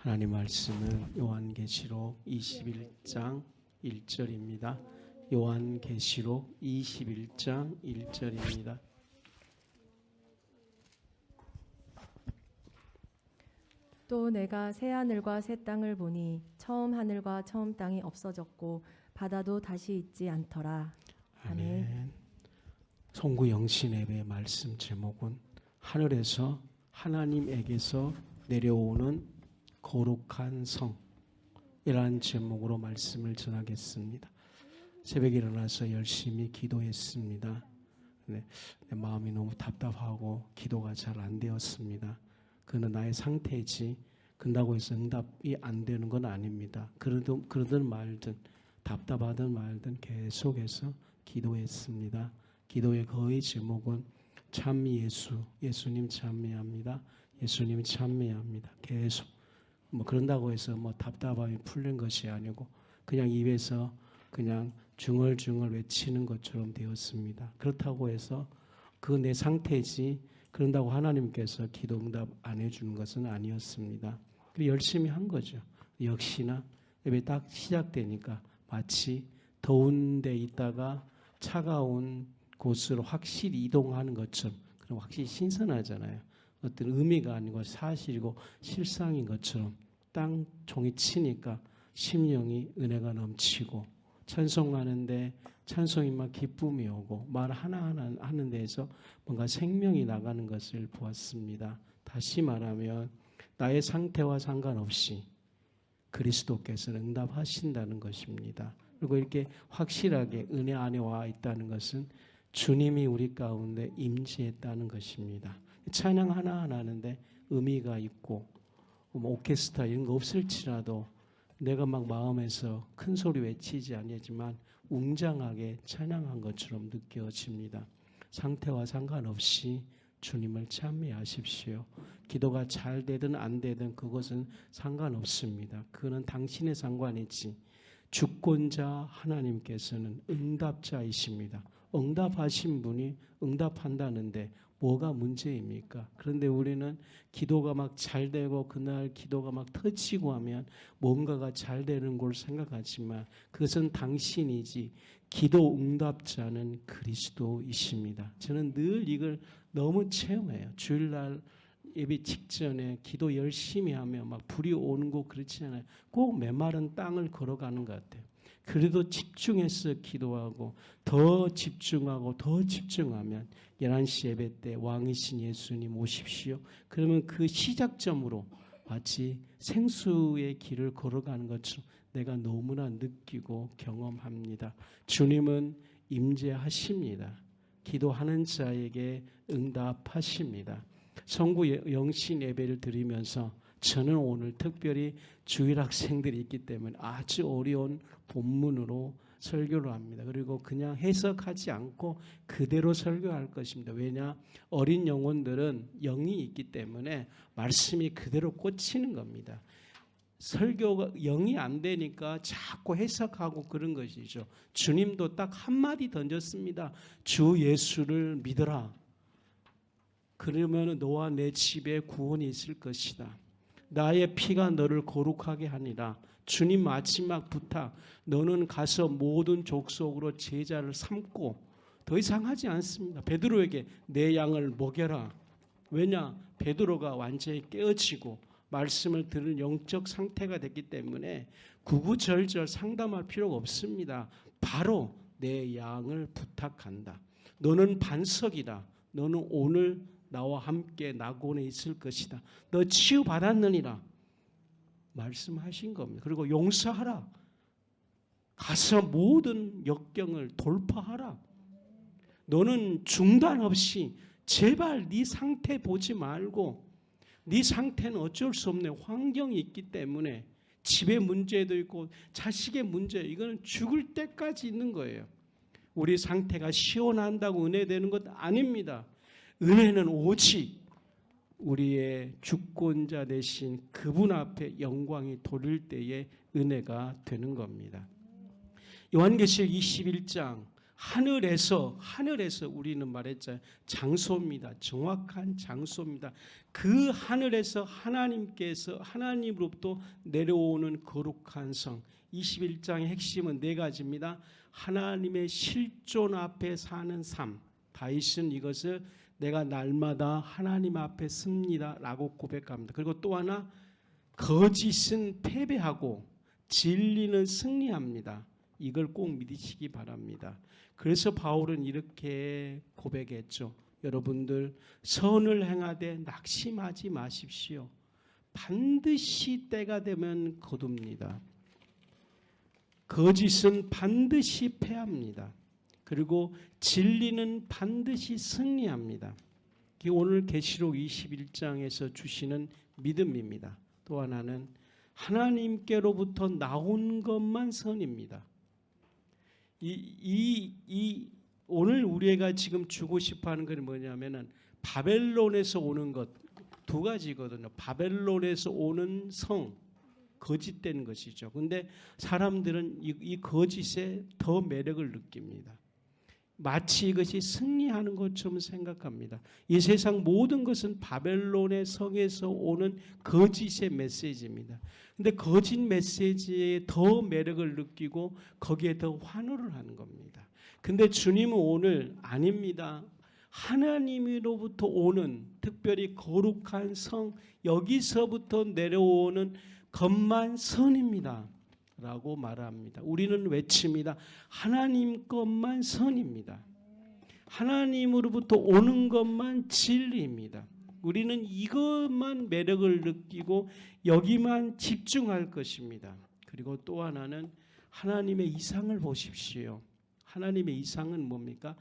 하나님 말씀은 요한계시록 21장 1절입니다. 요한계시록 21장 1절입니다. 또 내가 새 하늘과 새 땅을 보니 처음 하늘과 처음 땅이 없어졌고 바다도 다시 있지 않더라. 아멘. 송구 영신예배 말씀 제목은 하늘에서 하나님에게서 내려오는 거룩한 성이라는 제목으로 말씀을 전하겠습니다. 새벽에 일어나서 열심히 기도했습니다. 내 마음이 너무 답답하고 기도가 잘 안 되었습니다. 그는 나의 상태이지 그런다고 해서 응답이 안 되는 건 아닙니다. 그러든 말든 답답하든 말든 계속해서 기도했습니다. 기도의 거의 제목은 찬미 예수님 찬미합니다. 예수님 찬미합니다. 계속 그런다고 해서 답답함이 풀린 것이 아니고 그냥 입에서 그냥 중얼중얼 외치는 것처럼 되었습니다. 그렇다고 해서 그 내 상태지 그런다고 하나님께서 기도 응답 안 해주는 것은 아니었습니다. 그리고 열심히 한 거죠. 역시나 예배 딱 시작되니까 마치 더운 데 있다가 차가운 곳으로 확실히 이동하는 것처럼 그럼 확실히 신선하잖아요. 어떤 의미가 아니고 사실이고 실상인 것처럼 땅 종이 치니까 심령이 은혜가 넘치고 찬송하는데 찬송이 막 기쁨이 오고 말 하나하나 하는 데에서 뭔가 생명이 나가는 것을 보았습니다. 다시 말하면 나의 상태와 상관없이 그리스도께서는 응답하신다는 것입니다. 그리고 이렇게 확실하게 은혜 안에 와 있다는 것은 주님이 우리 가운데 임재했다는 것입니다. 찬양 하나하나 하는데 의미가 있고 오케스트라 이런 거 없을지라도 내가 막 마음에서 큰 소리 외치지 아니지만 웅장하게 찬양한 것처럼 느껴집니다. 상태와 상관없이 주님을 찬미하십시오. 기도가 잘 되든 안 되든 그것은 상관없습니다. 그거는 당신의 상관이지 주권자 하나님께서는 응답자이십니다. 응답하신 분이 응답한다는데 뭐가 문제입니까? 그런데 우리는 기도가 막 잘 되고 그날 기도가 막 터지고 하면 뭔가가 잘 되는 걸 생각하지만 그것은 당신이지 기도 응답자는 그리스도이십니다. 저는 늘 이걸 너무 체험해요. 주일날 예배 직전에 기도 열심히 하면 막 불이 오는 거 그렇지 않아요. 꼭 메마른 땅을 걸어가는 것 같아요. 그래도 집중해서 기도하고 더 집중하고 더 집중하면 11시 예배 때 왕이신 예수님 오십시오. 그러면 그 시작점으로 마치 생수의 길을 걸어가는 것처럼 내가 너무나 느끼고 경험합니다. 주님은 임재하십니다. 기도하는 자에게 응답하십니다. 성구 영신 예배를 드리면서 저는 오늘 특별히 주일 학생들이 있기 때문에 아주 어려운 본문으로 설교를 합니다. 그리고 그냥 해석하지 않고 그대로 설교할 것입니다. 왜냐? 어린 영혼들은 영이 있기 때문에 말씀이 그대로 꽂히는 겁니다. 설교가 영이 안 되니까 자꾸 해석하고 그런 것이죠. 주님도 딱 한마디 던졌습니다. 주 예수를 믿어라. 그러면 너와 내 집에 구원이 있을 것이다. 나의 피가 너를 거룩하게 하니라. 주님 마지막 부탁, 너는 가서 모든 족속으로 제자를 삼고 더 이상 하지 않습니다. 베드로에게 내 양을 먹여라. 왜냐? 베드로가 완전히 깨어지고 말씀을 들은 영적 상태가 됐기 때문에 구구절절 상담할 필요가 없습니다. 바로 내 양을 부탁한다. 너는 반석이다. 너는 오늘 나와 함께 낙원에 있을 것이다. 너 치유받았느니라 말씀하신 겁니다. 그리고 용서하라. 가서 모든 역경을 돌파하라. 너는 중단 없이 제발 네 상태 보지 말고 네 상태는 어쩔 수 없네. 환경이 있기 때문에 집의 문제도 있고 자식의 문제 이거는 죽을 때까지 있는 거예요. 우리 상태가 시원한다고 은혜 되는 것 아닙니다. 은혜는 오직 우리의 주권자 되신 그분 앞에 영광이 돌릴 때에 은혜가 되는 겁니다. 요한계시록 21장 하늘에서 우리는 말했잖아요. 장소입니다. 정확한 장소입니다. 그 하늘에서 하나님으로부터 내려오는 거룩한 성. 21장의 핵심은 네 가지입니다. 하나님의 실존 앞에 사는 삶. 다윗은 이것을 내가 날마다 하나님 앞에 씁니다 라고 고백합니다. 그리고 또 하나, 거짓은 패배하고 진리는 승리합니다. 이걸 꼭 믿으시기 바랍니다. 그래서 바울은 이렇게 고백했죠. 여러분들 선을 행하되 낙심하지 마십시오. 반드시 때가 되면 거둡니다. 거짓은 반드시 패합니다. 그리고 진리는 반드시 승리합니다. 이게 오늘 계시록 21장에서 주시는 믿음입니다. 또 하나는 하나님께로부터 나온 것만 선입니다. 오늘 우리가 지금 주고 싶어하는 건 뭐냐면은 바벨론에서 오는 것 두 가지거든요. 바벨론에서 오는 성, 거짓된 것이죠. 근데 사람들은 이 거짓에 더 매력을 느낍니다. 마치 이것이 승리하는 것처럼 생각합니다. 이 세상 모든 것은 바벨론의 성에서 오는 거짓의 메시지입니다. 근데 거짓 메시지에 더 매력을 느끼고 거기에 더 환호를 하는 겁니다. 근데 주님은 오늘 아닙니다. 하나님으로부터 오는 특별히 거룩한 성, 여기서부터 내려오는 것만 선입니다 라고 말합니다. 우리는 외칩니다. 하나님 것만 선입니다. 하나님으로부터 오는 것만 진리입니다. 우리는 이것만 매력을 느끼고 여기만 집중할 것입니다. 그리고 또 하나는 하나님의 이상을 보십시오. 하나님의 이상은 뭡니까?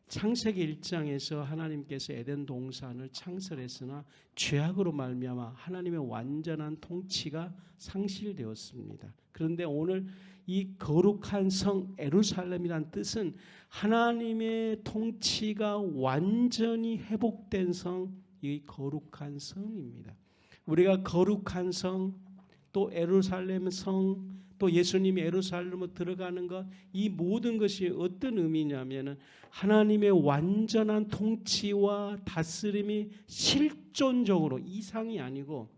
창세기 1장에서 하나님께서 에덴 동산을 창설했으나 죄악으로 말미암아 하나님의 완전한 통치가 상실되었습니다. 그런데 오늘 이 거룩한 성 예루살렘이란 뜻은 하나님의 통치가 완전히 회복된 성, 이 거룩한 성입니다. 우리가 거룩한 성, 또 예루살렘 성, 또 예수님이 예루살렘으로 들어가는 것, 이 모든 것이 어떤 의미냐면은 하나님의 완전한 통치와 다스림이 실존적으로, 이상이 아니고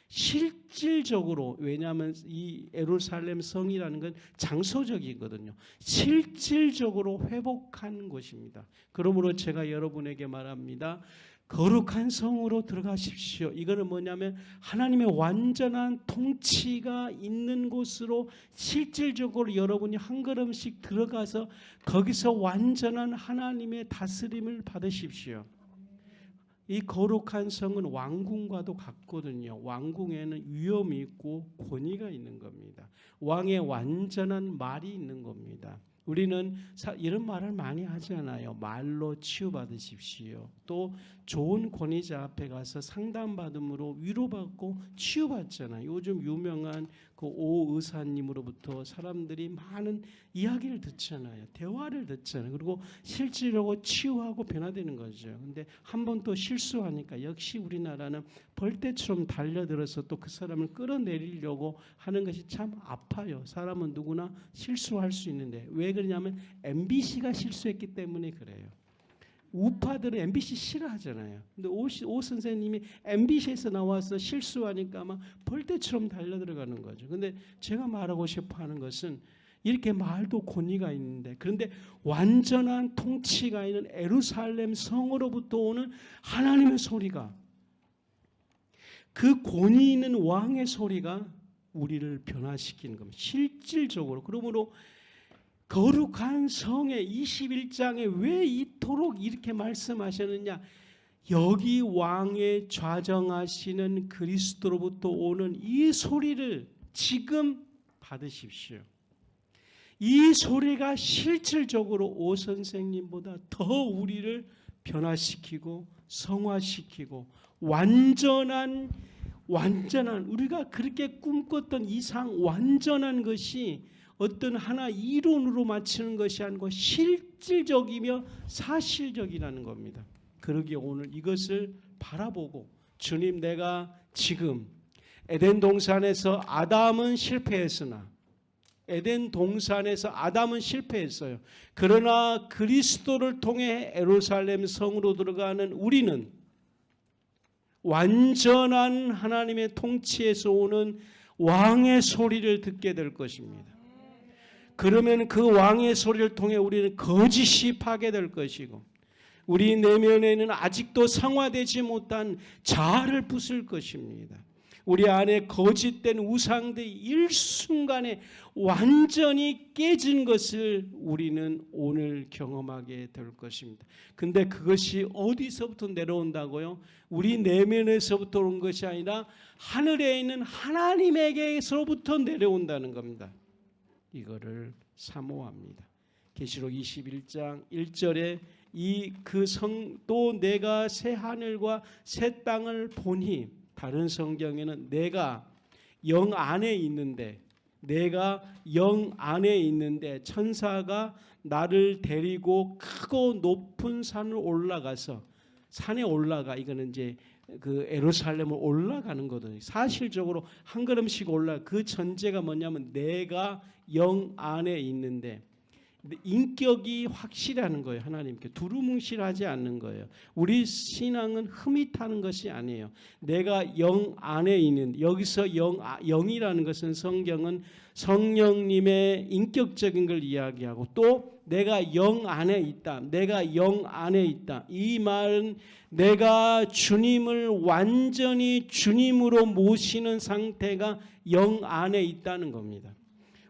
실질적으로, 왜냐하면 이 예루살렘 성이라는 건 장소적이거든요. 실질적으로 회복한 것입니다. 그러므로 제가 여러분에게 말합니다. 거룩한 성으로 들어가십시오. 이거는 뭐냐면 하나님의 완전한 통치가 있는 곳으로 실질적으로 여러분이 한 걸음씩 들어가서 거기서 완전한 하나님의 다스림을 받으십시오. 이 거룩한 성은 왕궁과도 같거든요. 왕궁에는 위엄이 있고 권위가 있는 겁니다. 왕의 완전한 말이 있는 겁니다. 우리는 이런 말을 많이 하잖아요. 말로 치유받으십시오. 또 좋은 권위자 앞에 가서 상담받음으로 위로받고 치유받잖아요. 요즘 유명한 그 오 의사님으로부터 사람들이 많은 이야기를 듣잖아요. 대화를 듣잖아요. 그리고 실제로 치유하고 변화되는 거죠. 근데 한 번 또 실수하니까 역시 우리나라는 벌떼처럼 달려들어서 또 그 사람을 끌어내리려고 하는 것이 참 아파요. 사람은 누구나 실수할 수 있는데 왜 그러냐면 MBC가 실수했기 때문에 그래요. 우파들은 MBC 싫어하잖아요. 근데 오 선생님이 MBC에서 나와서 실수하니까 막 벌떼처럼 달려들어가는 거죠. 근데 제가 말하고 싶어 하는 것은 이렇게 말도 권위가 있는데, 그런데 완전한 통치가 있는 예루살렘 성으로부터 오는 하나님의 소리가, 그 권위 있는 왕의 소리가 우리를 변화시키는 겁니다. 실질적으로. 그러므로 거룩한 성의 21장에 왜 이토록 이렇게 말씀하셨느냐? 여기 왕의 좌정하시는 그리스도로부터 오는 이 소리를 지금 받으십시오. 이 소리가 실질적으로 오 선생님보다 더 우리를 변화시키고 성화시키고 완전한 우리가 그렇게 꿈꿨던 이상 완전한 것이 어떤 하나 이론으로 맞추는 것이 아니고 실질적이며 사실적이라는 겁니다. 그러기에 오늘 이것을 바라보고 주님, 내가 지금 에덴 동산에서 아담은 실패했으나 에덴 동산에서 아담은 실패했어요. 그러나 그리스도를 통해 예루살렘 성으로 들어가는 우리는 완전한 하나님의 통치에서 오는 왕의 소리를 듣게 될 것입니다. 그러면 그 왕의 소리를 통해 우리는 거짓이 파괴될 것이고 우리 내면에는 아직도 성화되지 못한 자아를 부술 것입니다. 우리 안에 거짓된 우상들이 일순간에 완전히 깨진 것을 우리는 오늘 경험하게 될 것입니다. 근데 그것이 어디서부터 내려온다고요? 우리 내면에서부터 온 것이 아니라 하늘에 있는 하나님에게서부터 내려온다는 겁니다. 이거를 사모합니다. 계시록 21장 1절에 또 내가 새 하늘과 새 땅을 보니, 다른 성경에는 내가 영 안에 있는데 천사가 나를 데리고 크고 높은 산을 올라가서, 산에 올라가, 이거는 이제 그 예루살렘을 올라가는 거거든요. 사실적으로 한 걸음씩 올라. 그 전제가 뭐냐면 내가 영 안에 있는데, 인격이 확실하는 거예요. 하나님께 두루뭉실하지 않는 거예요. 우리 신앙은 흠이 타는 것이 아니에요. 내가 영 안에 있는, 여기서 영이라는 것은 성경은 성령님의 인격적인 걸 이야기하고, 또 내가 영 안에 있다, 내가 영 안에 있다, 이 말은 내가 주님을 완전히 주님으로 모시는 상태가 영 안에 있다는 겁니다.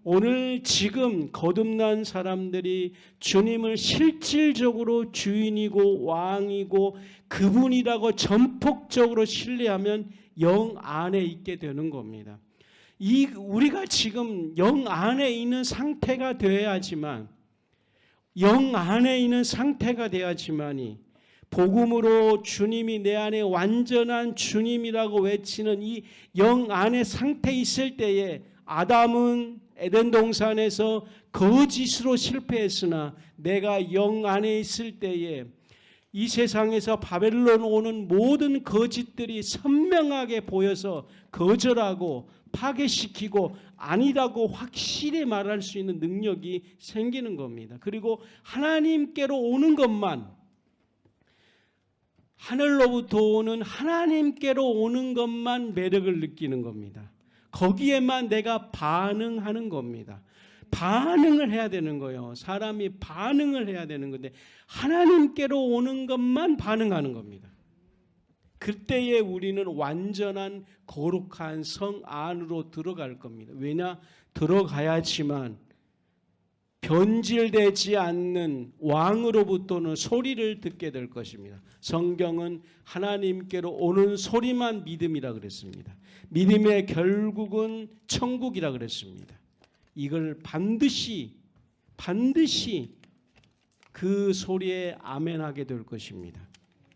오늘 지금 거듭난 사람들이 주님을 실질적으로 주인이고 왕이고 그분이라고 전폭적으로 신뢰하면 영 안에 있게 되는 겁니다. 우리가 지금 영 안에 있는 상태가 되어야지만, 영 안에 있는 상태가 돼야지만이 복음으로 주님이 내 안에 완전한 주님이라고 외치는 이 영 안의 상태에 있을 때에, 아담은 에덴 동산에서 거짓으로 실패했으나 내가 영 안에 있을 때에 이 세상에서 바벨론 오는 모든 거짓들이 선명하게 보여서 거절하고 파괴시키고 아니라고 확실히 말할 수 있는 능력이 생기는 겁니다. 그리고 하나님께로 오는 것만, 하늘로부터 오는 하나님께로 오는 것만 매력을 느끼는 겁니다. 거기에만 내가 반응하는 겁니다. 반응을 해야 되는 거예요. 사람이 반응을 해야 되는 건데 하나님께로 오는 것만 반응하는 겁니다. 그때에 우리는 완전한 거룩한 성 안으로 들어갈 겁니다. 왜냐? 들어가야지만 변질되지 않는 왕으로부터는 소리를 듣게 될 것입니다. 성경은 하나님께로 오는 소리만 믿음이라 그랬습니다. 믿음의 결국은 천국이라 그랬습니다. 이걸 반드시 그 소리에 아멘하게 될 것입니다.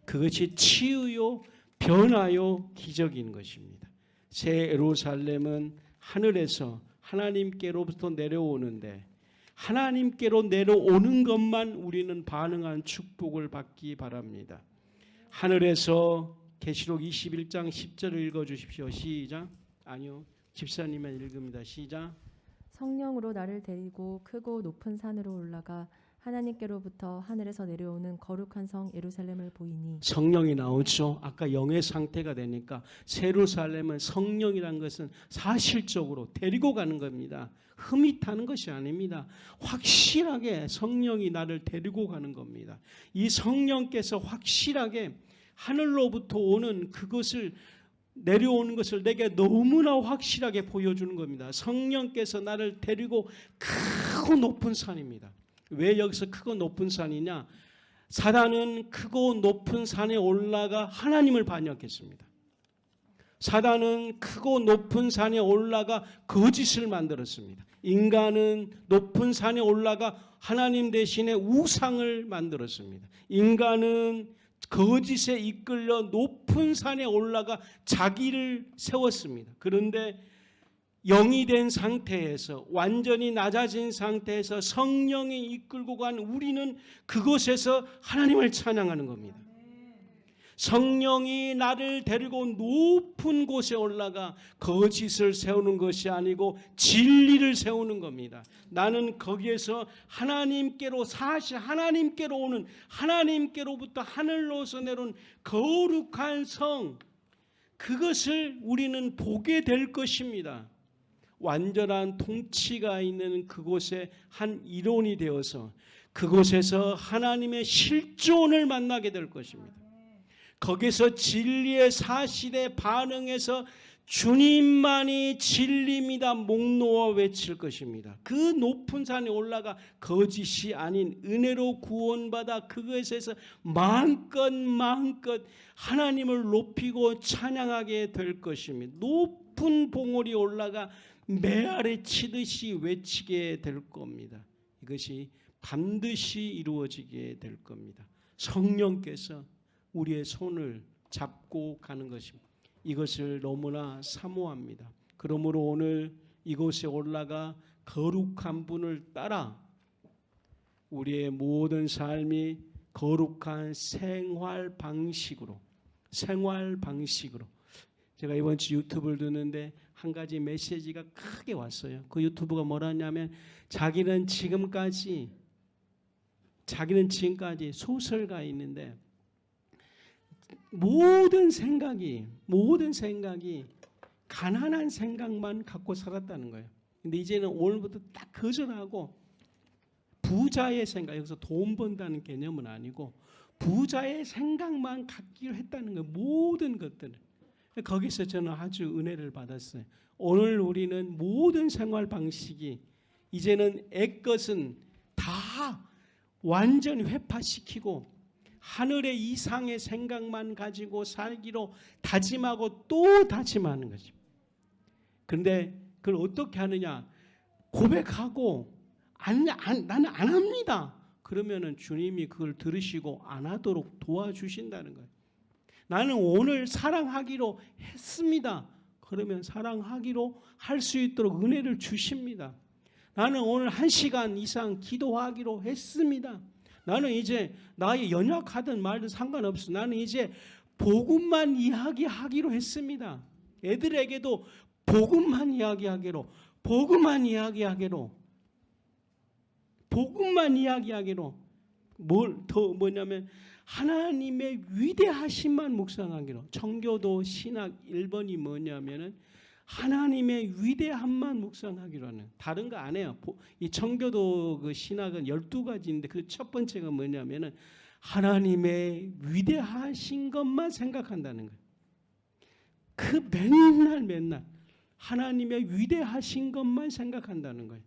그것이 치유요 변화요 기적인 것입니다. 새 예루살렘은 하늘에서 하나님께로부터 내려오는데, 하나님께로 내려오는 것만 우리는 반응한 축복을 받기 바랍니다. 하늘에서 계시록 21장 10절을 읽어주십시오. 시작. 아니요, 집사님만 읽습니다. 시작. 성령으로 나를 데리고 크고 높은 산으로 올라가 하나님께로부터 하늘에서 내려오는 거룩한 성 예루살렘을 보이니. 성령이 나오죠. 아까 영의 상태가 되니까 예루살렘은, 성령이라는 것은 사실적으로 데리고 가는 겁니다. 흠이 타는 것이 아닙니다. 확실하게 성령이 나를 데리고 가는 겁니다. 이 성령께서 확실하게 하늘로부터 오는 그것을, 내려오는 것을 내게 너무나 확실하게 보여주는 겁니다. 성령께서 나를 데리고 크고 높은 산입니다. 왜 여기서 크고 높은 산이냐? 사단은 크고 높은 산에 올라가 하나님을 반역했습니다. 사단은 크고 높은 산에 올라가 거짓을 만들었습니다. 인간은 높은 산에 올라가 하나님 대신에 우상을 만들었습니다. 인간은 거짓에 이끌려 높은 산에 올라가 자기를 세웠습니다. 그런데 영이 된 상태에서, 완전히 낮아진 상태에서 성령이 이끌고 간 우리는 그곳에서 하나님을 찬양하는 겁니다. 성령이 나를 데리고 높은 곳에 올라가 거짓을 세우는 것이 아니고 진리를 세우는 겁니다. 나는 거기에서 하나님께로 사실 하나님께로 오는 하나님께로부터 하늘로서 내려온 거룩한 성, 그것을 우리는 보게 될 것입니다. 완전한 통치가 있는 그곳에 한 일원이 되어서 그곳에서 하나님의 실존을 만나게 될 것입니다. 거기서 진리의 사실에 반응해서 주님만이 진리입니다 목 놓아 외칠 것입니다. 그 높은 산에 올라가 거짓이 아닌 은혜로 구원받아 그것에서 마음껏 하나님을 높이고 찬양하게 될 것입니다. 높은 봉우리 올라가 메아리 치듯이 외치게 될 겁니다. 이것이 반드시 이루어지게 될 겁니다. 성령께서 우리의 손을 잡고 가는 것입니다. 이것을 너무나 사모합니다. 그러므로 오늘 이곳에 올라가 거룩한 분을 따라 우리의 모든 삶이 거룩한 생활 방식으로 제가 이번 주 유튜브를 듣는데 한 가지 메시지가 크게 왔어요. 그 유튜브가 뭐라냐면 자기는 지금까지 소설가인데 모든 생각이 가난한 생각만 갖고 살았다는 거예요. 근데 이제는 오늘부터 딱 거절하고 부자의 생각, 여기서 돈 번다는 개념은 아니고 부자의 생각만 갖기로 했다는 거예요. 모든 것들을. 거기서 저는 아주 은혜를 받았어요. 오늘 우리는 모든 생활 방식이 이제는 애것은 다 완전히 회파시키고 하늘의 이상의 생각만 가지고 살기로 다짐하고 또 다짐하는 거죠. 그런데 그걸 어떻게 하느냐? 고백하고 나는 안 합니다. 그러면은 주님이 그걸 들으시고 안 하도록 도와주신다는 거예요. 나는 오늘 사랑하기로 했습니다. 그러면 사랑하기로 할 수 있도록 은혜를 주십니다. 나는 오늘 1시간 이상 기도하기로 했습니다. 나는 이제 나의 연약하든 말든 상관없어. 나는 이제 복음만 이야기하기로 했습니다. 애들에게도 복음만 이야기하기로 뭘 더 뭐냐면 하나님의 위대하심만 묵상하기로. 청교도 신학 1번이 뭐냐면은 하나님의 위대함만 묵상하기로 하는. 다른 거 안 해요. 이 청교도 그 신학은 12가지인데 그 첫 번째가 뭐냐면은 하나님의 위대하신 것만 생각한다는 거예요. 그 맨날 하나님의 위대하신 것만 생각한다는 거예요.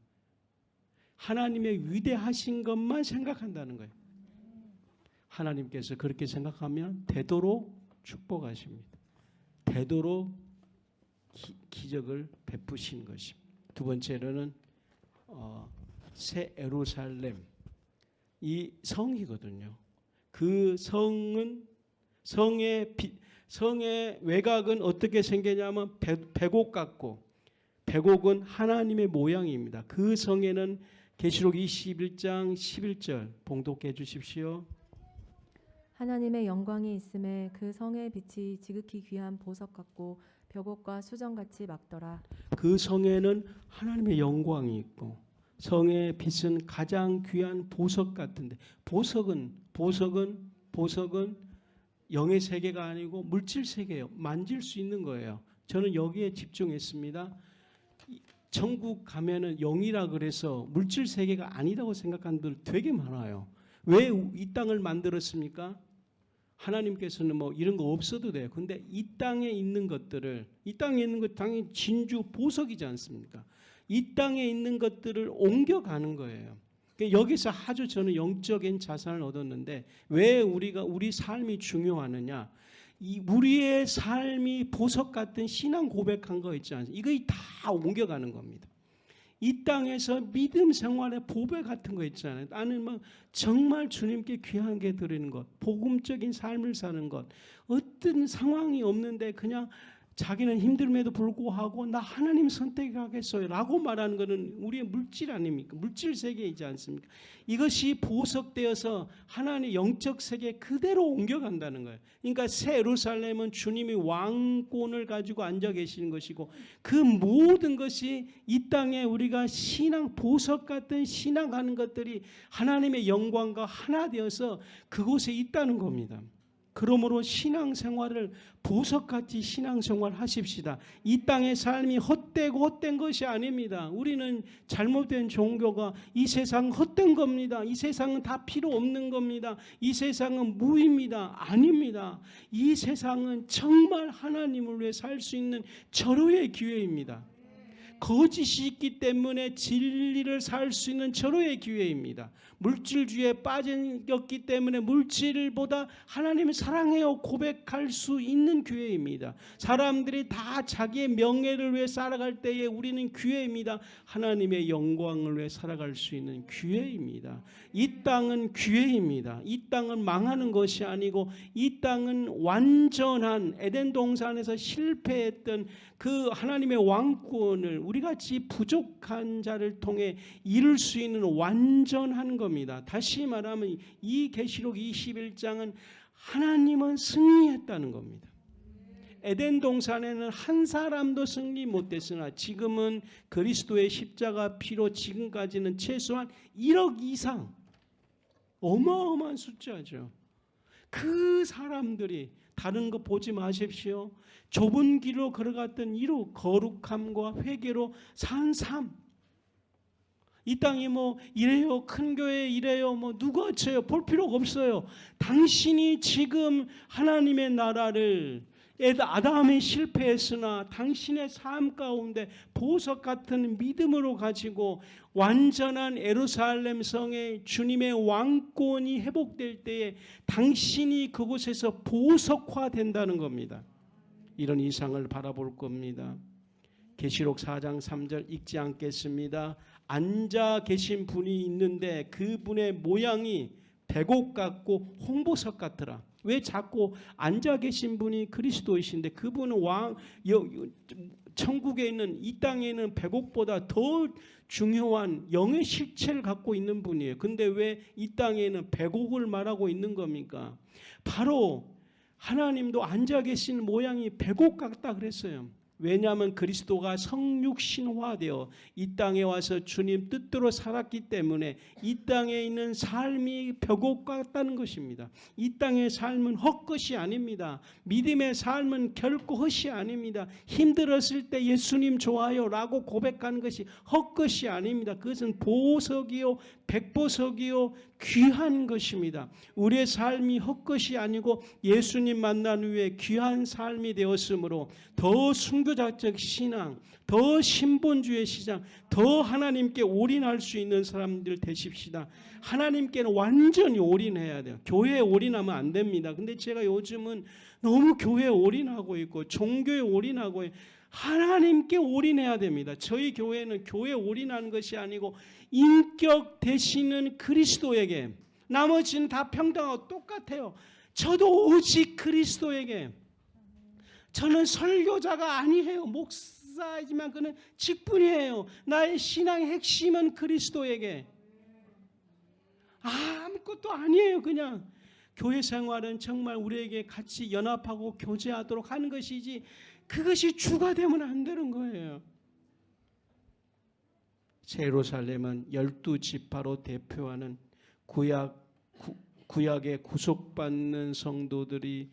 하나님의 위대하신 것만 생각한다는 거예요. 하나님께서 그렇게 생각하면 되도록 축복하십니다. 되도록 기적을 베푸신 것입니다. 두 번째로는 새 예루살렘, 이 성이거든요. 그 성의 외곽은 어떻게 생겼냐면 배곡 같고, 배곡은 하나님의 모양입니다. 그 성에는 계시록 21장 11절 봉독해 주십시오. 하나님의 영광이 있음에 그 성의 빛이 지극히 귀한 보석 같고 벽옥과 수정같이 막더라. 그 성에는 하나님의 영광이 있고 성의 빛은 가장 귀한 보석 같은데, 보석은 영의 세계가 아니고 물질 세계예요. 만질 수 있는 거예요. 저는 여기에 집중했습니다. 천국 가면은 영이라 그래서 물질 세계가 아니라고 생각하는 분들 되게 많아요. 왜 이 땅을 만들었습니까? 하나님께서는 뭐 이런 거 없어도 돼요. 근데 이 땅에 있는 것들을, 이 땅에 있는 것 당연히 진주 보석이지 않습니까? 이 땅에 있는 것들을 옮겨가는 거예요. 여기서 아주 저는 영적인 자산을 얻었는데, 왜 우리 삶이 중요하느냐? 우리의 삶이 보석 같은 신앙 고백한 거 있지 않습니까? 이거 다 옮겨가는 겁니다. 이 땅에서 믿음 생활의 보배 같은 거 있잖아요. 나는 막 정말 주님께 귀한 게 드리는 것, 복음적인 삶을 사는 것, 어떤 상황이 없는데 그냥 자기는 힘듦에도 불구하고 나 하나님 선택하겠어요 라고 말하는 것은 우리의 물질 아닙니까? 물질 세계이지 않습니까? 이것이 보석되어서 하나님의 영적 세계에 그대로 옮겨간다는 거예요. 그러니까 새 예루살렘은 주님이 왕권을 가지고 앉아 계시는 것이고 그 모든 것이 이 땅에 우리가 신앙, 보석 같은 신앙하는 것들이 하나님의 영광과 하나 되어서 그곳에 있다는 겁니다. 그러므로 신앙생활을 보석같이 신앙생활 하십시다. 이 땅의 삶이 헛된 것이 아닙니다. 우리는 잘못된 종교가 이 세상 헛된 겁니다. 이 세상은 다 필요 없는 겁니다. 이 세상은 무입니다. 아닙니다. 이 세상은 정말 하나님을 위해 살 수 있는 절호의 기회입니다. 거짓이 있기 때문에 진리를 살 수 있는 절호의 기회입니다. 물질주의에 빠졌기 때문에 물질보다 하나님을 사랑해요 고백할 수 있는 기회입니다. 사람들이 다 자기의 명예를 위해 살아갈 때에 우리는 기회입니다. 하나님의 영광을 위해 살아갈 수 있는 기회입니다. 이 땅은 기회입니다. 이 땅은 망하는 것이 아니고 이 땅은 완전한 에덴 동산에서 실패했던 그 하나님의 왕권을 우리같이 부족한 자를 통해 이룰 수 있는 완전한 겁니다. 다시 말하면 이 계시록 21장은 하나님은 승리했다는 겁니다. 에덴 동산에는 한 사람도 승리 못했으나 지금은 그리스도의 십자가 피로 지금까지는 최소한 1억 이상, 어마어마한 숫자죠. 그 사람들이 다른 거 보지 마십시오. 좁은 길로 걸어갔던 이로 거룩함과 회개로 산 삶. 이 땅이 뭐 이래요, 큰 교회 이래요, 뭐 누가 어째요, 볼 필요가 없어요. 당신이 지금 하나님의 나라를 아담이 실패했으나 당신의 삶 가운데 보석 같은 믿음으로 가지고 완전한 예루살렘 성에 주님의 왕권이 회복될 때에 당신이 그곳에서 보석화된다는 겁니다. 이런 이상을 바라볼 겁니다. 계시록 4장 3절 읽지 않겠습니다. 앉아 계신 분이 있는데 그분의 모양이 백옥 같고 홍보석 같더라. 왜 자꾸 앉아 계신 분이 그리스도이신데 그분은 천국에 있는 이 땅에 있는 백옥보다 더 중요한 영의 실체를 갖고 있는 분이에요. 근데 왜 이 땅에는 백옥을 말하고 있는 겁니까? 바로 하나님도 앉아 계신 모양이 백옥 같다 그랬어요. 왜냐하면 그리스도가 성육신화되어 이 땅에 와서 주님 뜻대로 살았기 때문에 이 땅에 있는 삶이 벽옥 같다는 것입니다. 이 땅의 삶은 헛것이 아닙니다. 믿음의 삶은 결코 헛이 아닙니다. 힘들었을 때 예수님 좋아요 라고 고백하는 것이 헛것이 아닙니다. 그것은 보석이요 백보석이요 귀한 것입니다. 우리의 삶이 헛것이 아니고 예수님 만난 후에 귀한 삶이 되었으므로 더 순교자적 신앙, 더 신본주의 시장, 더 하나님께 올인할 수 있는 사람들 되십시다. 하나님께는 완전히 올인해야 돼요. 교회에 올인하면 안 됩니다. 근데 제가 요즘은 너무 교회에 올인하고 있고 종교에 올인하고 하나님께 올인해야 됩니다. 저희 교회는 교회에 올인하는 것이 아니고 인격 되시는 그리스도에게, 나머지는 다 평등하고 똑같아요. 저도 오직 그리스도에게. 저는 설교자가 아니에요. 목사이지만 그는 직분이에요. 나의 신앙의 핵심은 그리스도에게. 아무것도 아니에요. 그냥 교회 생활은 정말 우리에게 같이 연합하고 교제하도록 하는 것이지 그것이 주가 되면 안 되는 거예요. 새 예루살렘은 12지파로 대표하는 구약에 구속받는 성도들이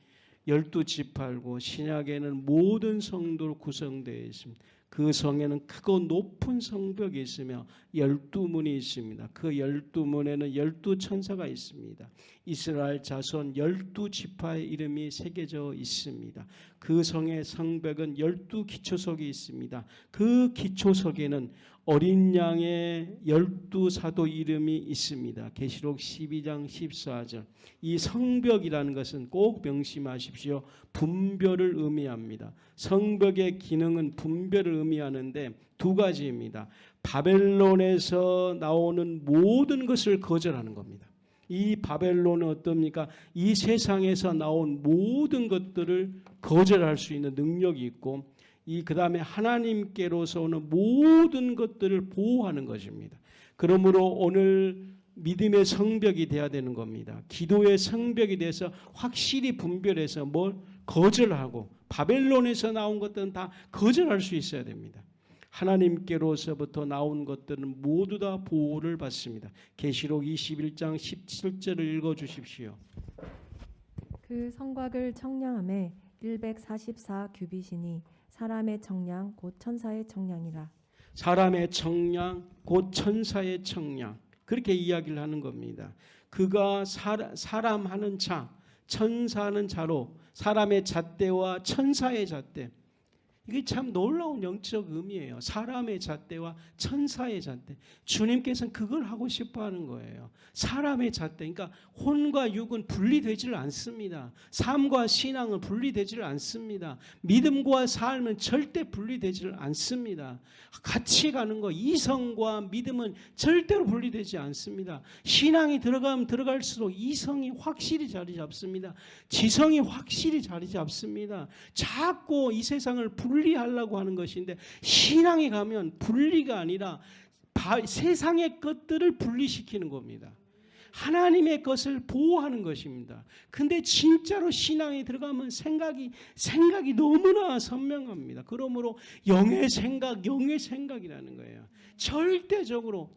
12지파고 신약에는 모든 성도로 구성되어 있습니다. 그 성에는 크고 높은 성벽이 있으며 12문이 있습니다. 그 12문에는 12천사가 있습니다. 이스라엘 자손 12지파의 이름이 새겨져 있습니다. 그 성의 성벽은 12기초석이 있습니다. 그 기초석에는 어린 양의 12사도 이름이 있습니다. 계시록 12장 14절. 이 성벽이라는 것은 꼭 명심하십시오. 분별을 의미합니다. 성벽의 기능은 분별을 의미하는데 두 가지입니다. 바벨론에서 나오는 모든 것을 거절하는 겁니다. 이 바벨론은 어떻습니까? 이 세상에서 나온 모든 것들을 거절할 수 있는 능력이 있고 그다음에 하나님께로서 오는 모든 것들을 보호하는 것입니다. 그러므로 오늘 믿음의 성벽이 돼야 되는 겁니다. 기도의 성벽이 돼서 확실히 분별해서 뭘 거절하고 바벨론에서 나온 것들은 다 거절할 수 있어야 됩니다. 하나님께로서부터 나온 것들은 모두 다 보호를 받습니다. 계시록 21장 17절을 읽어주십시오. 그 성곽을 청량함에 144 규빗이니 사람의 청량 곧 천사의 청량이라. 사람의 청량 곧 천사의 청량, 그렇게 이야기를 하는 겁니다. 그가 사람 하는 자, 천사는 자로 사람의 잣대와 천사의 잣대, 이게 참 놀라운 영적 의미예요. 사람의 잣대와 천사의 잣대. 주님께서는 그걸 하고 싶어 하는 거예요. 사람의 잣대. 그러니까 혼과 육은 분리되지를 않습니다. 삶과 신앙은 분리되지를 않습니다. 믿음과 삶은 절대 분리되지를 않습니다. 같이 가는 거, 이성과 믿음은 절대로 분리되지 않습니다. 신앙이 들어가면 들어갈수록 이성이 확실히 자리 잡습니다. 지성이 확실히 자리 잡습니다. 자꾸 이 세상을 분리하려고 하는 것인데, 신앙에 가면 분리가 아니라 세상의 것들을 분리시키는 겁니다. 하나님의 것을 보호하는 것입니다. 근데 진짜로 신앙에 들어가면 생각이 너무나 선명합니다. 그러므로 영의 생각이라는 거예요. 절대적으로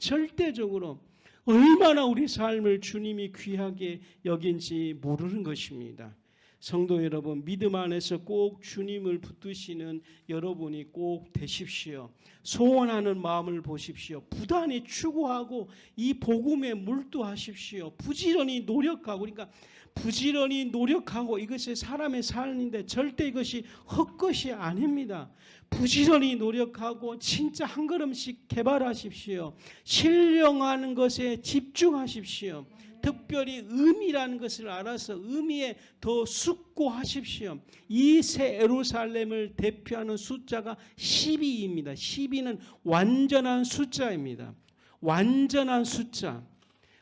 얼마나 우리 삶을 주님이 귀하게 여긴지 모르는 것입니다. 성도 여러분, 믿음 안에서 꼭 주님을 붙드시는 여러분이 꼭 되십시오. 소원하는 마음을 보십시오. 부단히 추구하고 이 복음에 몰두하십시오. 부지런히 노력하고, 그러니까 부지런히 노력하고, 이것이 사람의 삶인데 절대 이것이 헛것이 아닙니다. 부지런히 노력하고 진짜 한 걸음씩 개발하십시오. 신령하는 것에 집중하십시오. 특별히 의미라는 것을 알아서 의미에 더 숙고하십시오. 이 새 예루살렘을 대표하는 숫자가 12입니다. 12는 완전한 숫자입니다. 완전한 숫자.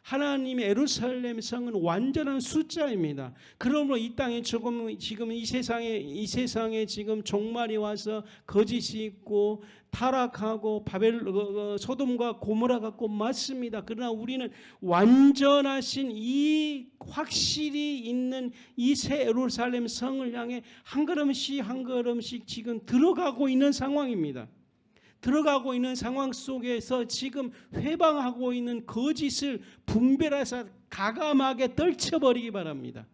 하나님의 예루살렘 성은 완전한 숫자입니다. 그러므로 이 땅에 지금 이 세상에 지금 종말이 와서 거짓이 있고 타락하고 소돔과 고모라 같고 맞습니다. 그러나 우리는 완전하신 이 확실히 있는 이 새 예루살렘 성을 향해 한 걸음씩 지금 들어가고 있는 상황입니다. 들어가고 있는 상황 속에서 지금 회방하고 있는 거짓을 분별해서 가감하게 떨쳐버리기 바랍니다.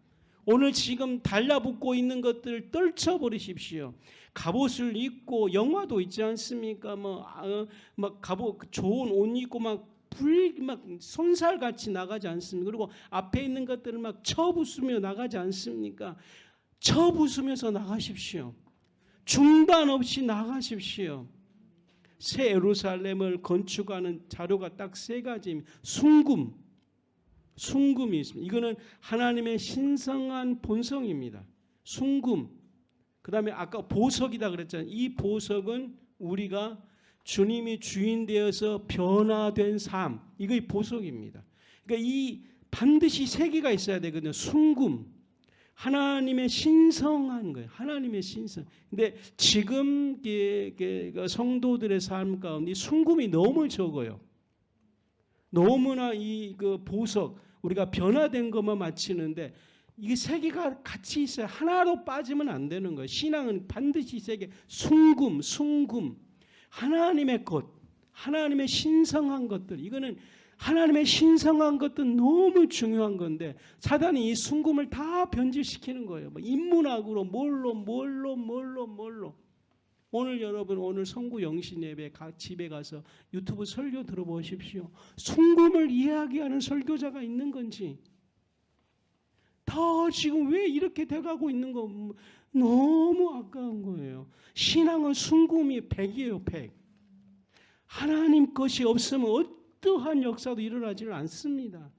오늘 지금 달라붙고 있는 것들을 떨쳐버리십시오. 갑옷을 입고, 영화도 있지 않습니까? 막 갑옷 좋은 옷 입고 막 손살같이 나가지 않습니까? 그리고 앞에 있는 것들을 막 쳐부수며 나가지 않습니까? 쳐부수면서 나가십시오. 중단 없이 나가십시오. 새 예루살렘을 건축하는 자료가 딱 세 가지입니다. 순금이 있습니다. 이거는 하나님의 신성한 본성입니다. 순금. 그 다음에 아까 보석이다 그랬잖아요. 이 보석은 우리가 주님이 주인 되어서 변화된 삶, 이거 보석입니다. 그러니까 이 반드시 세 개가 있어야 되거든요. 순금. 하나님의 신성한 거예요. 하나님의 신성. 근데 지금 성도들의 삶 가운데 순금이 너무 적어요. 너무나 그 보석, 우리가 변화된 것만 맞추는데 이게 세 개가 같이 있어요. 하나도 빠지면 안 되는 거예요. 신앙은 반드시 세 개. 순금. 하나님의 것, 하나님의 신성한 것들. 이거는 하나님의 신성한 것도 너무 중요한 건데 사단이 이 순금을 다 변질시키는 거예요. 인문학으로 뭘로. 오늘 여러분, 오늘 성구 영신 예배 집에 가서 유튜브 설교 들어보십시오. 순금을 이야기하는 설교자가 있는 건지, 다 지금 왜 이렇게 돼가고 있는 거 너무 아까운 거예요. 신앙은 순금이 100이에요. 100. 하나님 것이 없으면 어떠한 역사도 일어나지를 않습니다.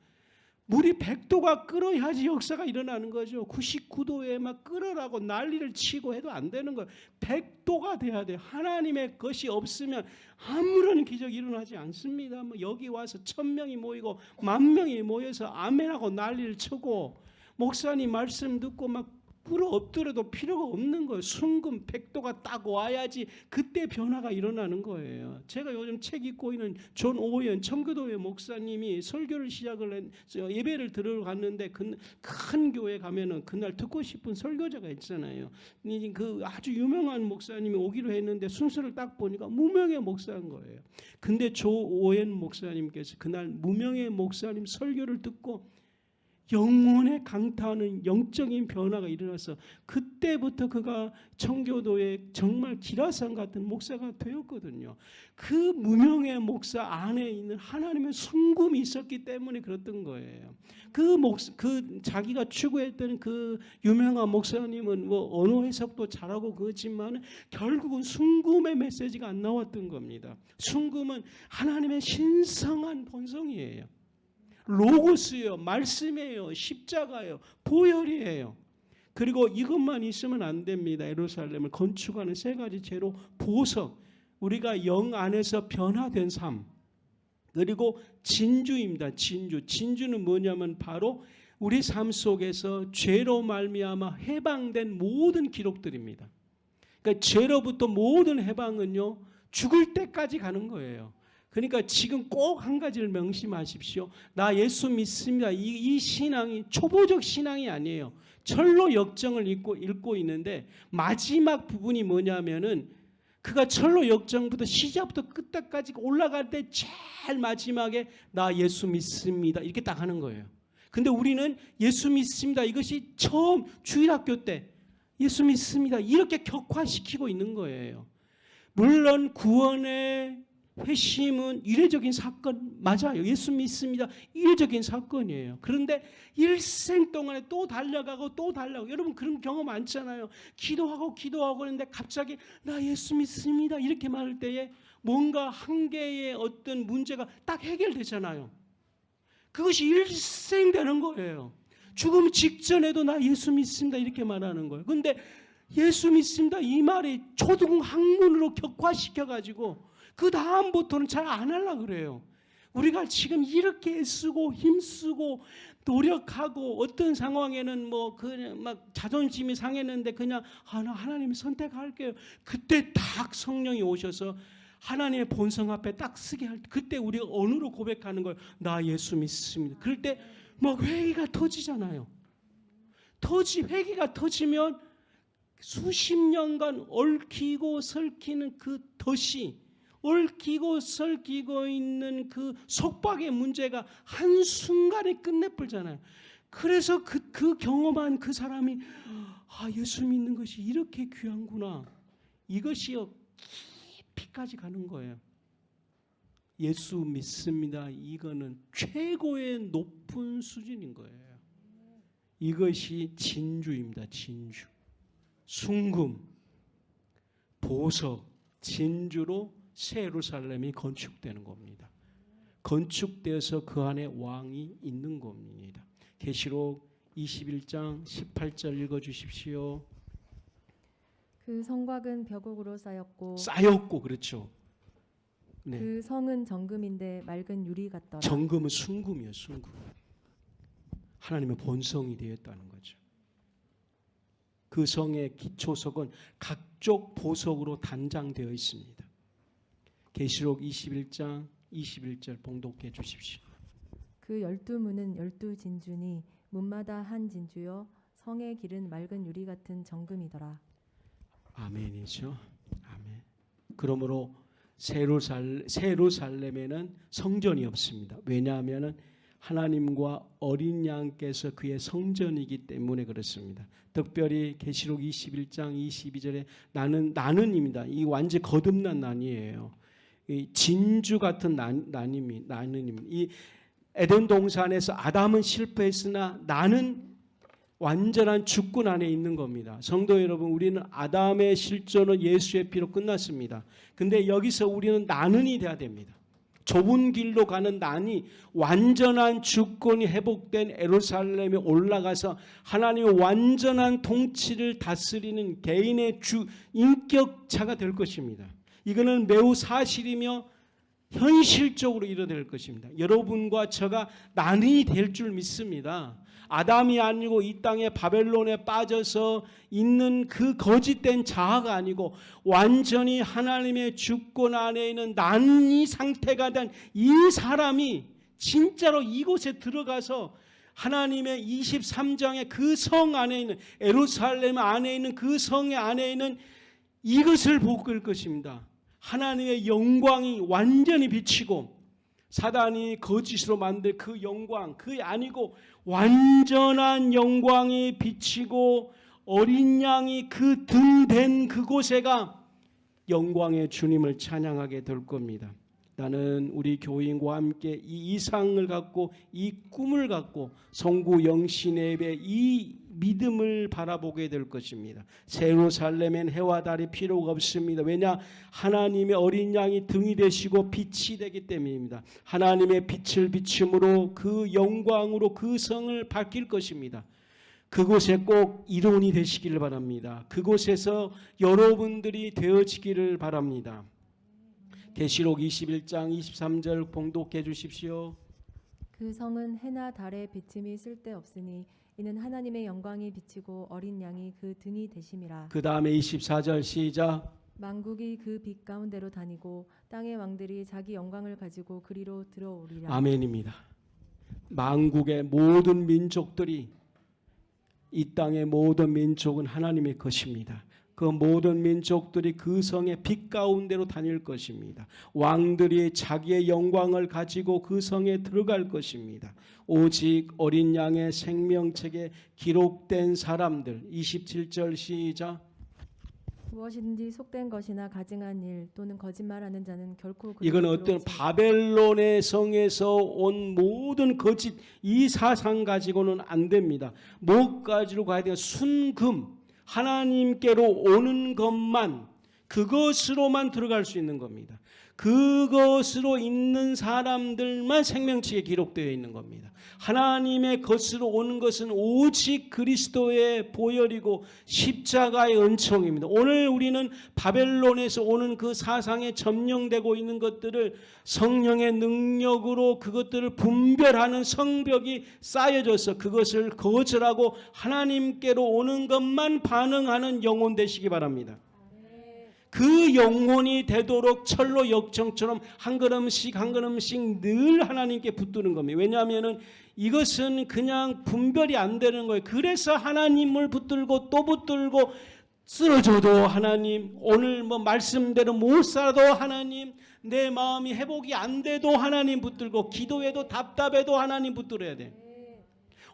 물이 100도가 끓어야지 역사가 일어나는 거죠. 99도에 막 끓으라고 난리를 치고 해도 안 되는 거예요. 100도가 돼야 돼요. 하나님의 것이 없으면 아무런 기적이 일어나지 않습니다. 뭐 여기 와서 1000명이 모이고 10,000명이 모여서 아멘하고 난리를 치고 목사님 말씀 듣고 막 꿇어 엎드려도 필요가 없는 거예요. 순금 100도가 딱 와야지 그때 변화가 일어나는 거예요. 제가 요즘 책 읽고 있는 존 오웬 청교도회 목사님이 설교를 시작을 예배를 들으러 갔는데 큰 교회 가면은 그날 듣고 싶은 설교자가 있잖아요. 그 아주 유명한 목사님이 오기로 했는데 순서를 딱 보니까 무명의 목사인 거예요. 근데 조 오웬 목사님께서 그날 무명의 목사님 설교를 듣고 영혼에 강타하는 영적인 변화가 일어나서 그때부터 그가 청교도의 정말 기라상 같은 목사가 되었거든요. 그 무명의 목사 안에 있는 하나님의 순금이 있었기 때문에 그랬던 거예요. 그 자기가 추구했던 그 유명한 목사님은 뭐 언어 해석도 잘하고 그렇지만 결국은 순금의 메시지가 안 나왔던 겁니다. 순금은 하나님의 신성한 본성이에요. 로고스예요. 말씀이에요. 십자가예요. 보혈이에요. 그리고 이것만 있으면 안 됩니다. 예루살렘을 건축하는 세 가지 죄로 보석, 우리가 영 안에서 변화된 삶, 그리고 진주입니다. 진주는 뭐냐면 바로 우리 삶 속에서 죄로 말미암아 해방된 모든 기록들입니다. 그러니까 죄로부터 모든 해방은요, 죽을 때까지 가는 거예요. 그러니까 지금 꼭 한 가지를 명심하십시오. 나 예수 믿습니다. 이 신앙이 초보적 신앙이 아니에요. 철로 역정을 읽고 있는데 마지막 부분이 뭐냐면은 그가 철로 역정부터 시작부터 끝까지 올라갈 때 제일 마지막에 나 예수 믿습니다. 이렇게 딱 하는 거예요. 근데 우리는 예수 믿습니다. 이것이 처음 주일학교 때 예수 믿습니다. 이렇게 격화시키고 있는 거예요. 물론 구원의 회심은 이례적인 사건 맞아요. 예수 믿습니다. 이례적인 사건이에요. 그런데 일생 동안에 또 달려가고 또 달려가고, 여러분 그런 경험 많잖아요. 기도하고 그런데 갑자기 나 예수 믿습니다 이렇게 말할 때에 뭔가 한 개의 어떤 문제가 딱 해결되잖아요. 그것이 일생 되는 거예요. 죽음 직전에도 나 예수 믿습니다 이렇게 말하는 거예요. 그런데 예수 믿습니다 이 말이 초등학문으로 격화시켜가지고 그 다음부터는 잘 안 하려고 그래요. 우리가 지금 이렇게 애쓰고 힘쓰고 노력하고 어떤 상황에는 뭐 그냥 막 자존심이 상했는데 그냥 하나님 선택할게요. 그때 딱 성령이 오셔서 하나님의 본성 앞에 딱 쓰게 할 때 그때 우리가 언어로 고백하는 거예요. 나 예수 믿습니다. 그럴 때 막 회의가 터지잖아요. 회의가 터지면 수십 년간 얽히고 설키는 그 덫이 얽히고 설키고 있는 그 속박의 문제가 한순간에 끝내버리잖아요. 그래서 그 경험한 그 사람이 예수 믿는 것이 이렇게 귀한구나. 이것이요 깊이까지 가는 거예요. 예수 믿습니다. 이거는 최고의 높은 수준인 거예요. 이것이 진주입니다. 진주. 순금, 보석, 진주로 새 예루살렘이 건축되는 겁니다. 건축되어서 그 안에 왕이 있는 겁니다. 계시록 21장 18절 읽어주십시오. 그 성곽은 벽옥으로 쌓였고 그렇죠. 네. 그 성은 정금인데 맑은 유리 같더라. 정금은 순금이에요. 순금. 하나님의 본성이 되었다는 거죠. 그 성의 기초석은 각종 보석으로 단장되어 있습니다. 계시록 21장 21절 봉독해 주십시오. 그 12문은 12진주니 문마다 한 진주여 성의 길은 맑은 유리 같은 정금이더라. 아멘이죠. 아멘. 그러므로 새 예루살렘에는 성전이 없습니다. 왜냐하면 하나님과 어린 양께서 그의 성전이기 때문에 그렇습니다. 특별히 계시록 21장 22절에 나는입니다. 이 완전 거듭난 난이에요. 이 진주 같은 나는입니다. 이 에덴 동산에서 아담은 실패했으나 나는 완전한 주권 안에 있는 겁니다. 성도 여러분, 우리는 아담의 실존은 예수의 피로 끝났습니다. 근데 여기서 우리는 나는이 돼야 됩니다. 좁은 길로 가는 난이 완전한 주권이 회복된 예루살렘에 올라가서 하나님의 완전한 통치를 다스리는 개인의 인격자가 될 것입니다. 이거는 매우 사실이며 현실적으로 일어날 것입니다. 여러분과 저가 난이 될 줄 믿습니다. 아담이 아니고 이 땅에 바벨론에 빠져서 있는 그 거짓된 자아가 아니고 완전히 하나님의 주권 안에 있는 난이 상태가 된 이 사람이 진짜로 이곳에 들어가서 하나님의 23장의 그 성 안에 있는 예루살렘 안에 있는 그 성의 안에 있는 이것을 보고 갈 것입니다. 하나님의 영광이 완전히 비치고 사단이 거짓으로 만든 그 영광, 그게 아니고 완전한 영광이 비치고 어린 양이 그 등 댄 그곳에가 영광의 주님을 찬양하게 될 겁니다. 나는 우리 교인과 함께 이 이상을 갖고 이 꿈을 갖고 성구 영신의 예배 이 믿음을 바라보게 될 것입니다. 예루살렘엔 해와 달이 필요가 없습니다. 왜냐? 하나님의 어린 양이 등이 되시고 빛이 되기 때문입니다. 하나님의 빛을 비춤으로 그 영광으로 그 성을 밝힐 것입니다. 그곳에 꼭 일원이 되시기를 바랍니다. 그곳에서 여러분들이 되어지기를 바랍니다. 계시록 21장 23절 봉독해 주십시오. 그 성은 해나 달의 비침이 쓸데없으니 이는 하나님의 영광이 비치고 어린 양이 그 등이 되심이라. 그 다음에 24절 시작. 만국이 그 빛 가운데로 다니고 땅의 왕들이 자기 영광을 가지고 그리로 들어오리라. 아멘입니다. 만국의 모든 민족들이 이 땅의 모든 민족은 하나님의 것입니다. 그 모든 민족들이 그 성의 빛 가운데로 다닐 것입니다. 왕들이 자기의 영광을 가지고 그 성에 들어갈 것입니다. 오직 어린 양의 생명책에 기록된 사람들. 27절 시작. 무엇이든지 속된 것이나 가증한 일 또는 거짓말하는 자는 결코 이건 어떤 바벨론의 성에서 온 모든 거짓 이 사상 가지고는 안 됩니다. 뭐 가지로 가야 돼요? 순금. 하나님께로 오는 것만 그것으로만 들어갈 수 있는 겁니다. 그것으로 있는 사람들만 생명책에 기록되어 있는 겁니다. 하나님의 것으로 오는 것은 오직 그리스도의 보혈이고 십자가의 은총입니다. 오늘 우리는 바벨론에서 오는 그 사상에 점령되고 있는 것들을 성령의 능력으로 그것들을 분별하는 성벽이 쌓여져서 그것을 거절하고 하나님께로 오는 것만 반응하는 영혼 되시기 바랍니다. 그 영혼이 되도록 철로 역청처럼 한 걸음씩 한 걸음씩 늘 하나님께 붙드는 겁니다. 왜냐하면 이것은 그냥 분별이 안 되는 거예요. 그래서 하나님을 붙들고 또 붙들고 쓰러져도 하나님, 오늘 뭐 말씀대로 못 살아도 하나님, 내 마음이 회복이 안 돼도 하나님 붙들고 기도해도 답답해도 하나님 붙들어야 돼.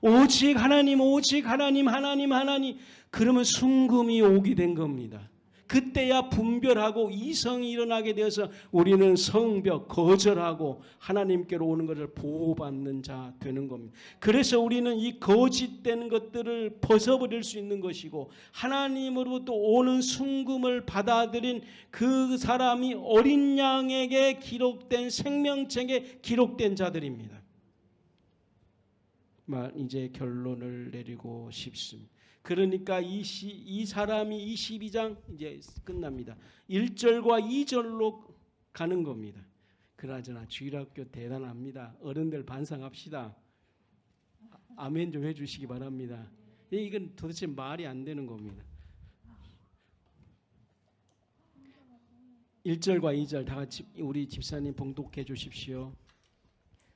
오직 하나님, 오직 하나님, 하나님, 하나님. 그러면 순금이 오게 된 겁니다. 그때야 분별하고 이성이 일어나게 되어서 우리는 성벽 거절하고 하나님께로 오는 것을 보호받는 자 되는 겁니다. 그래서 우리는 이 거짓된 것들을 벗어버릴 수 있는 것이고 하나님으로부터 오는 순금을 받아들인 그 사람이 어린 양에게 기록된 생명책에 기록된 자들입니다. 이제 결론을 내리고 싶습니다. 그러니까 이 사람이 22장 이제 끝납니다. 1절과 2절로 가는 겁니다. 그나저나 주일학교 대단합니다. 어른들 반성합시다. 아멘 좀 해주시기 바랍니다. 이건 도대체 말이 안 되는 겁니다. 1절과 2절 다 같이 우리 집사님 봉독해 주십시오.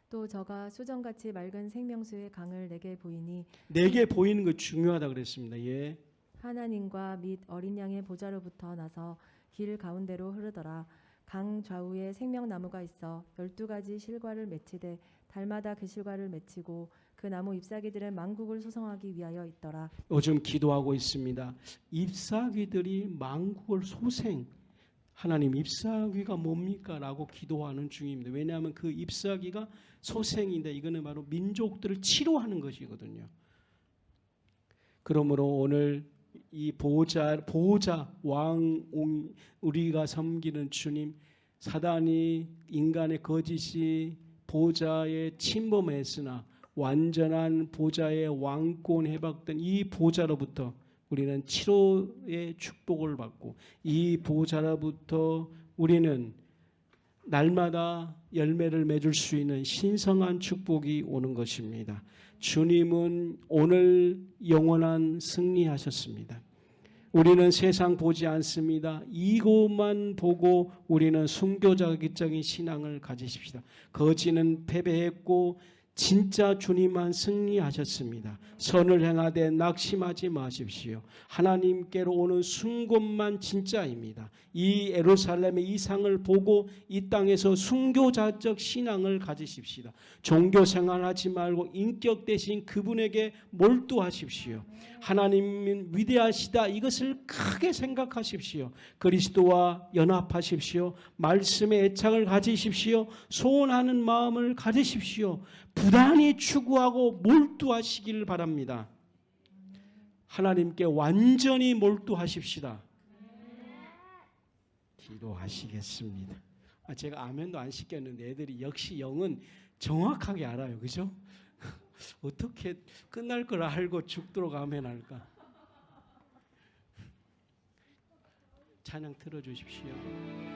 또 저가 수정같이 맑은 생명수의 강을 내게 보이니 내게 보이는 거 중요하다 그랬습니다. 예. 하나님과 및 어린 양의 보좌로부터 나서 길 가운데로 흐르더라. 강 좌우에 생명나무가 있어 12가지 실과를 맺히되 달마다 그 실과를 맺히고 그 나무 잎사귀들은 만국을 소성하기 위하여 있더라. 요즘 기도하고 있습니다. 잎사귀들이 만국을 소생. 하나님 잎사귀가 뭡니까? 라고 기도하는 중입니다. 왜냐하면 그 잎사귀가 소생인데 이거는 바로 민족들을 치료하는 것이거든요. 그러므로 오늘 이 보호자 왕 우리가 섬기는 주님 사단이 인간의 거짓이 보좌에 침범했으나 완전한 보좌의 왕권에 해박된 이 보좌로부터 우리는 7호의 축복을 받고 이 보좌로부터 우리는 날마다 열매를 맺을 수 있는 신성한 축복이 오는 것입니다. 주님은 오늘 영원한 승리하셨습니다. 우리는 세상 보지 않습니다. 이곳만 보고 우리는 순교자적인 신앙을 가지십시다. 거지는 패배했고 진짜 주님만 승리하셨습니다. 선을 행하되 낙심하지 마십시오. 하나님께로 오는 순곳만 진짜입니다. 이 예루살렘의 이상을 보고 이 땅에서 순교자적 신앙을 가지십시다. 종교 생활하지 말고 인격 대신 그분에게 몰두하십시오. 하나님은 위대하시다. 이것을 크게 생각하십시오. 그리스도와 연합하십시오. 말씀의 애착을 가지십시오. 소원하는 마음을 가지십시오. 부단히 추구하고 몰두하시기를 바랍니다. 하나님께 완전히 몰두하십시다. 기도하시겠습니다. 제가 아멘도 안 시켰는데 애들이 역시 영은 정확하게 알아요. 그죠? 어떻게 끝날 걸 알고 죽도록 아멘할까? 찬양 틀어주십시오.